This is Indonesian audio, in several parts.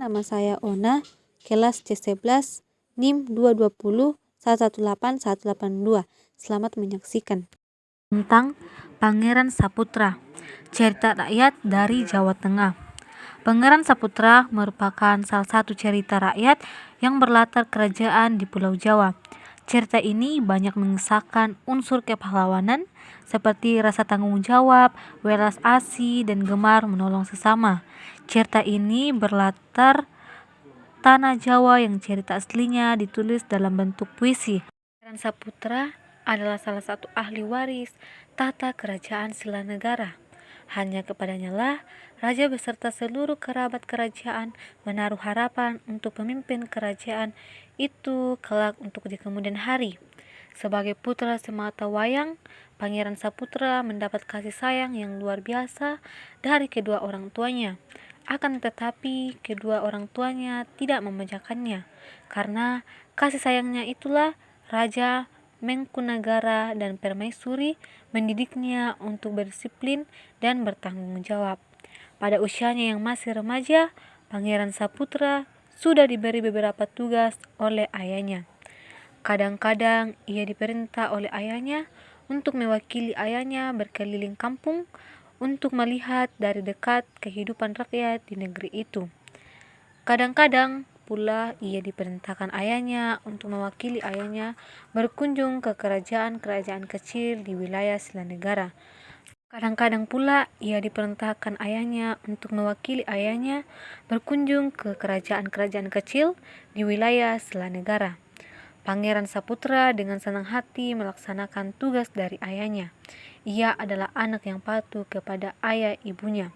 nama saya Ona, kelas C11, NIM 220118182. Selamat menyaksikan. Tentang Pangeran Saputra, cerita rakyat dari Jawa Tengah. Pangeran Saputra merupakan salah satu cerita rakyat yang berlatar kerajaan di Pulau Jawa. Cerita ini banyak mengisahkan unsur kepahlawanan seperti rasa tanggung jawab, welas asih, dan gemar menolong sesama. Cerita ini berlatar tanah Jawa yang cerita aslinya ditulis dalam bentuk puisi. Pangeran Saputra adalah salah satu ahli waris tata kerajaan Sila Negara. Hanya kepadanya lah raja beserta seluruh kerabat kerajaan menaruh harapan untuk pemimpin kerajaan itu kelak untuk di kemudian hari. Sebagai putra semata wayang, Pangeran Saputra mendapat kasih sayang yang luar biasa dari kedua orang tuanya. Akan tetapi kedua orang tuanya tidak memanjakannya, karena kasih sayangnya itulah Raja Mangkunagara dan Permaisuri mendidiknya untuk berdisiplin dan bertanggung jawab. Pada usianya yang masih remaja, Pangeran Saputra sudah diberi beberapa tugas oleh ayahnya. Kadang-kadang ia diperintah oleh ayahnya untuk mewakili ayahnya berkeliling kampung untuk melihat dari dekat kehidupan rakyat di negeri itu. Kadang-kadang pula ia diperintahkan ayahnya untuk mewakili ayahnya berkunjung ke kerajaan-kerajaan kecil di wilayah Sila Negara. Kadang-kadang pula ia diperintahkan ayahnya untuk mewakili ayahnya berkunjung ke kerajaan-kerajaan kecil di wilayah Sila Negara. Pangeran Saputra dengan senang hati melaksanakan tugas dari ayahnya. Ia adalah anak yang patuh kepada ayah ibunya.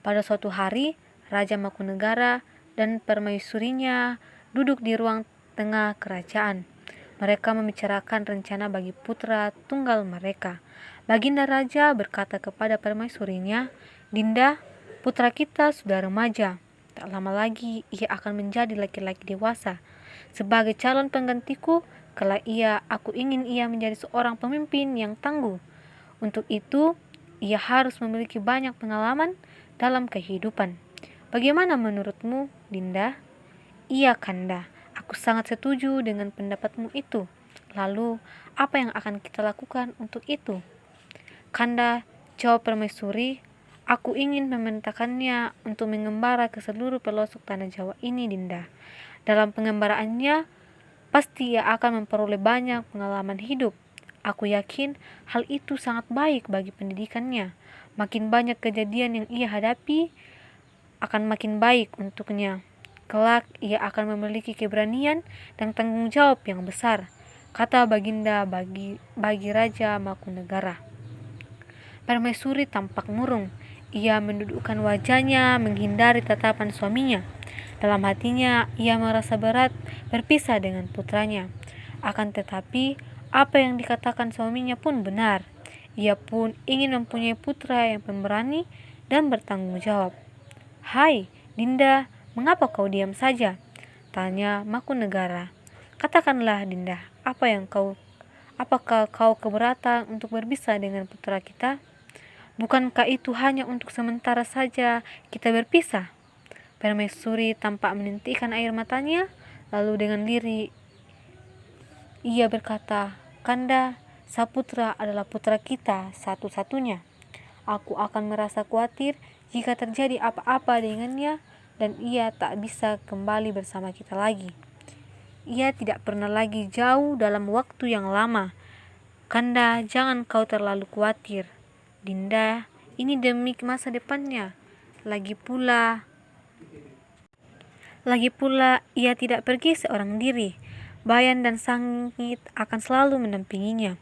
Pada suatu hari, Raja Mangkunagara dan permaisurinya duduk di ruang tengah kerajaan. Mereka membicarakan rencana bagi putra tunggal mereka. Baginda Raja berkata kepada permaisurinya, "Dinda, putra kita sudah remaja. Tak lama lagi ia akan menjadi laki-laki dewasa. Sebagai calon penggantiku, aku ingin ia menjadi seorang pemimpin yang tangguh. Untuk itu, ia harus memiliki banyak pengalaman dalam kehidupan. Bagaimana menurutmu, Dinda?" "Iya, Kanda. Aku sangat setuju dengan pendapatmu itu. Lalu, apa yang akan kita lakukan untuk itu?" "Kanda," jawab permaisuri, "aku ingin memerintahkannya untuk mengembara ke seluruh pelosok tanah Jawa ini, Dinda. Dalam pengembaraannya, pasti ia akan memperoleh banyak pengalaman hidup. Aku yakin hal itu sangat baik bagi pendidikannya. Makin banyak kejadian yang ia hadapi, akan makin baik untuknya. Kelak ia akan memiliki keberanian dan tanggung jawab yang besar," kata Baginda bagi Raja Mangkunagara. Permaisuri tampak murung. Ia mendudukkan wajahnya menghindari tatapan suaminya. Dalam hatinya ia merasa berat berpisah dengan putranya. Akan tetapi apa yang dikatakan suaminya pun benar. Ia pun ingin mempunyai putra yang pemberani dan bertanggung jawab. "Hai, Dinda, mengapa kau diam saja?" tanya Mangkunagara. "Katakanlah, Dinda, apakah kau keberatan untuk berpisah dengan putra kita? Bukankah itu hanya untuk sementara saja kita berpisah?" Permaisuri tampak menitikkan air matanya, lalu dengan lirih ia berkata, "Kanda, Saputra adalah putra kita satu-satunya. Aku akan merasa khawatir jika terjadi apa-apa dengannya dan ia tak bisa kembali bersama kita lagi. Ia tidak pernah lagi jauh dalam waktu yang lama. Kanda, jangan kau terlalu khawatir. Dinda, ini demi masa depannya. Lagi pula ia tidak pergi seorang diri. Bayan dan Sangit akan selalu mendampinginya.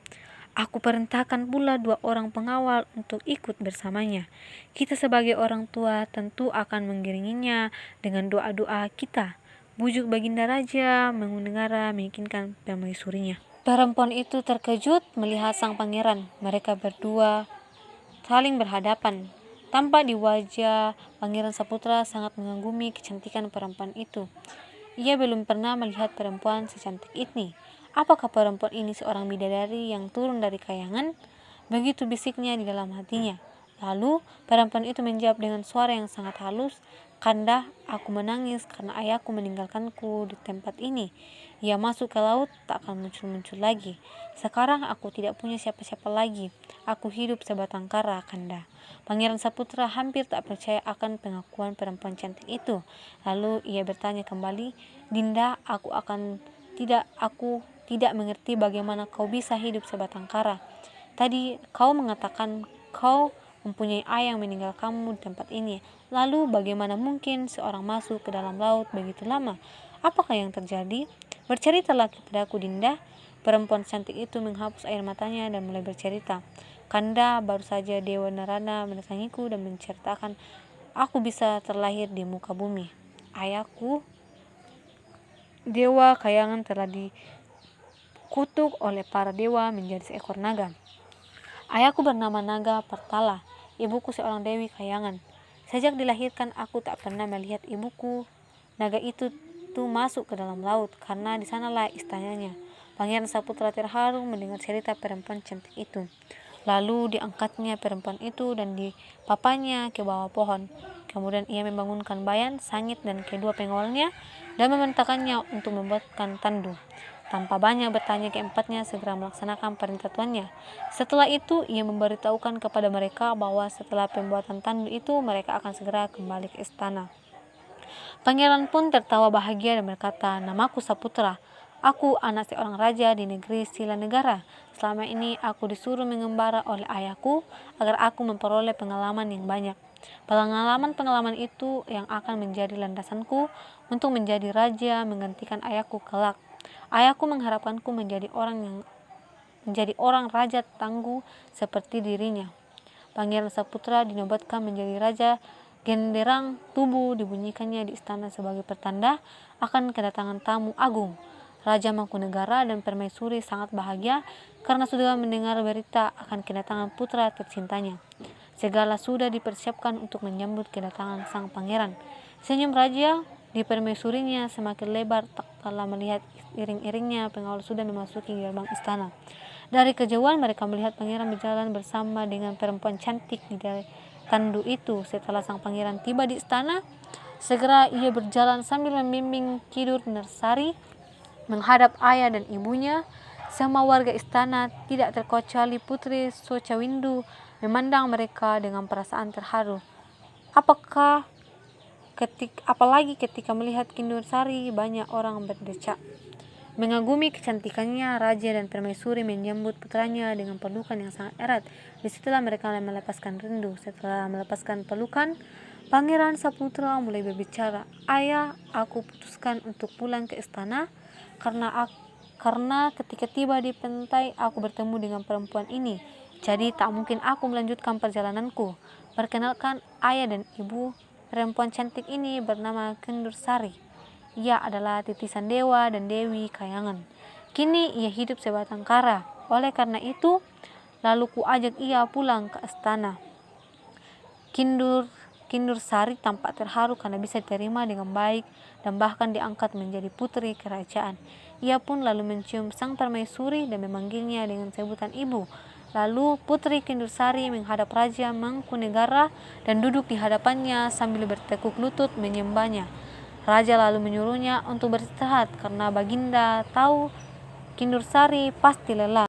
Aku perintahkan pula 2 orang pengawal untuk ikut bersamanya. Kita sebagai orang tua tentu akan mengiringinya dengan doa-doa kita." Bujuk Baginda Raja Mangkunagara meyakinkan permaisurinya. Perempuan itu terkejut melihat sang pangeran. Mereka berdua saling berhadapan. Tampak di wajah Pangeran Saputra sangat mengagumi kecantikan perempuan itu. Ia belum pernah melihat perempuan secantik ini. "Apakah perempuan ini seorang bidadari yang turun dari kayangan?" begitu bisiknya di dalam hatinya. Lalu perempuan itu menjawab dengan suara yang sangat halus, Kanda, aku menangis karena ayahku meninggalkanku di tempat ini. Ia masuk ke laut, tak akan muncul-muncul lagi. Sekarang aku tidak punya siapa-siapa lagi. Aku hidup sebatang kara, Kanda. Pangeran Saputra hampir tak percaya akan pengakuan perempuan cantik itu. Lalu ia bertanya kembali, Dinda, aku tidak mengerti bagaimana kau bisa hidup sebatang kara. Tadi kau mengatakan kau mempunyai ayah yang meninggalkanmu di tempat ini. Lalu bagaimana mungkin seorang masuk ke dalam laut begitu lama? Apakah yang terjadi? Berceritalah kepadaku, Dinda. Perempuan cantik itu menghapus air matanya dan mulai bercerita. Kanda, baru saja Dewa Narada mendatangiku dan menceritakan aku bisa terlahir di muka bumi. Ayahku, Dewa Kayangan, telah dikutuk oleh para dewa menjadi seekor naga. Ayahku bernama Naga Partala, ibuku seorang Dewi Kayangan. Sejak dilahirkan aku tak pernah melihat ibuku. Naga itu tuh masuk ke dalam laut karena di sanalah istananya. Pangeran Saputra terharu mendengar cerita perempuan cantik itu. Lalu diangkatnya perempuan itu dan dipapanya ke bawah pohon. Kemudian ia membangunkan Bayan, Sangit dan kedua pengawalnya dan memerintahkannya untuk membuatkan tandu. Tanpa banyak bertanya, keempatnya segera melaksanakan perintah tuannya. Setelah itu ia memberitahukan kepada mereka bahwa setelah pembuatan tandu itu mereka akan segera kembali ke istana. Pangeran pun tertawa bahagia dan berkata, namaku Saputra. Aku anak seorang raja di negeri Sila Negara. Selama ini aku disuruh mengembara oleh ayahku agar aku memperoleh pengalaman yang banyak. Pengalaman-pengalaman itu yang akan menjadi landasanku untuk menjadi raja menggantikan ayahku kelak. Ayahku mengharapkanku menjadi orang raja tangguh seperti dirinya. Pangeran Saputra dinobatkan menjadi raja. Genderang tubuh dibunyikannya di istana sebagai pertanda akan kedatangan tamu agung. Raja Mangkunegara dan Permaisuri sangat bahagia karena sudah mendengar berita akan kedatangan putra tercintanya. Segala sudah dipersiapkan untuk menyambut kedatangan sang pangeran. Senyum raja di permaisurinya semakin lebar tak kala melihat iring-iringnya pengawal sudah memasuki gerbang istana. Dari kejauhan mereka melihat pangeran berjalan bersama dengan perempuan cantik di tandu itu. Setelah sang pangeran tiba di istana, segera ia berjalan sambil membimbing Kidul Narsari menghadap ayah dan ibunya. Semua warga istana tidak terkecuali Putri Socawindu memandang mereka dengan perasaan terharu. Apalagi ketika melihat Kidul Sari, banyak orang berdecak. Mengagumi kecantikannya, raja dan permaisuri menyambut putranya dengan pelukan yang sangat erat. Disitulah mereka melepaskan rindu. Setelah melepaskan pelukan, Pangeran Saputra mulai berbicara. Ayah, aku putuskan untuk pulang ke istana karena ketika tiba di pantai aku bertemu dengan perempuan ini. Jadi tak mungkin aku melanjutkan perjalananku. Perkenalkan ayah dan ibu, perempuan cantik ini bernama Kidul Sari. Ia adalah titisan dewa dan dewi Kayangan. Kini ia hidup sebatang kara. Oleh karena itu, lalu ku ajak ia pulang ke istana. Kidul Sari tampak terharu karena bisa diterima dengan baik dan bahkan diangkat menjadi putri kerajaan. Ia pun lalu mencium sang permaisuri dan memanggilnya dengan sebutan ibu. Lalu putri Kidul Sari menghadap Raja Mangkunegara dan duduk di hadapannya sambil bertekuk lutut menyembahnya. Raja lalu menyuruhnya untuk beristirahat karena Baginda tahu Kidul Sari pasti lelah.